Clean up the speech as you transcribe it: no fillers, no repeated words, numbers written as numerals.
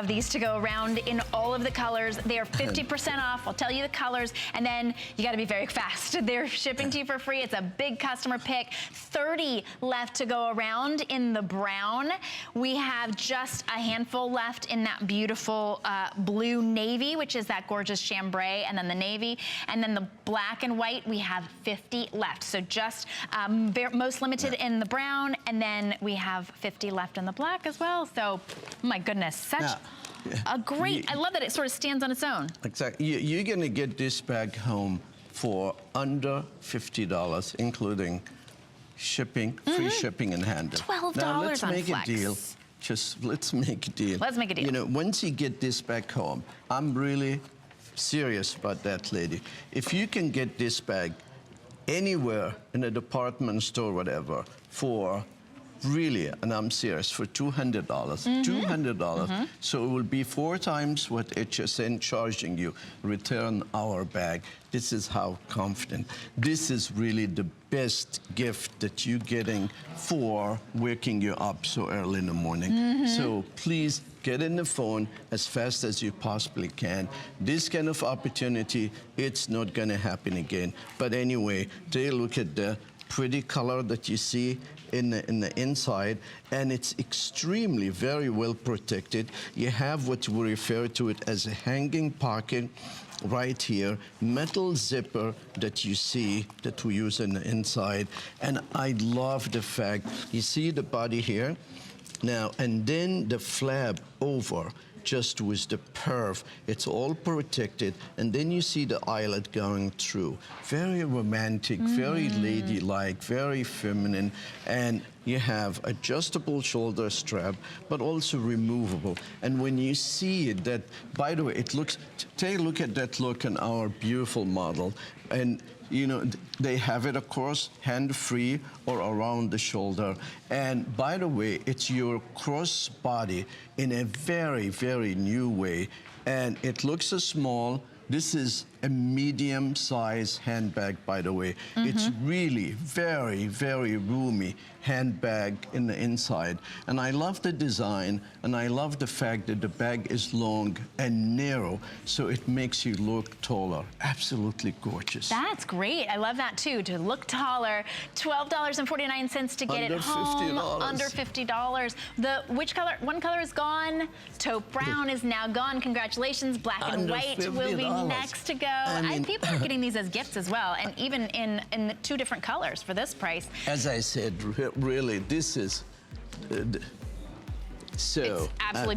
Of these to go around in all of the colors. They are 50% off. I'll tell you the colors, and then you got to be very fast. They're shipping to you for free. It's a big customer pick. 30 left to go around in the brown. We have just a handful left in that beautiful blue navy, which is that gorgeous chambray, and then the navy, and then the black and white. We have 50 left. So just most limited in the brown, and then we have 50 left in the black as well. So, my goodness, such a great, I love that it sort of stands on its own. Exactly. You're going to get this bag home for under $50, including shipping, free shipping and handling. $12 now, let's on make Flex. a deal. Let's make a deal. Let's make a deal. You know, once you get this bag home, I'm really serious about that, lady. If you can get this bag anywhere in a department store, whatever, for really, and I'm serious, for $200, $200. So it will be 4 times what HSN charging you. Return our bag. This is how confident. This is really the best gift that you're getting for waking you up so early in the morning. So please get in the phone as fast as you possibly can. This kind of opportunity, it's not gonna happen again. But anyway, take a look at the pretty color that you see in the inside, and it's extremely very well protected. You have what we refer to it as a hanging pocket right here, metal zipper that you see that we use in the inside. And I love the fact, you see the body here? Now, and then the flap over, just with the perf, it's all protected, and then you see the eyelet going through. Very romantic, very ladylike, very feminine, and you have adjustable shoulder strap, but also removable. And when you see it, that, by the way, it looks, take a look at that look on our beautiful model, and you know, they have it, of course, hand-free or around the shoulder. And by the way, it's your crossbody in a very, very new way. And it looks so small. This is a medium-sized handbag, by the way. It's really very, very roomy handbag in the inside. And I love the design, and I love the fact that the bag is long and narrow, so it makes you look taller. Absolutely gorgeous. That's great. I love that too, to look taller. $12.49 to get Under it home. $50. Under $50. Which color? One color is gone. Taupe brown is now gone. Congratulations. Black and Under white will be $50. next to go. I mean, people are getting these as gifts as well, and even in 2 different colors for this price. As I said, really, this is so. It's absolutely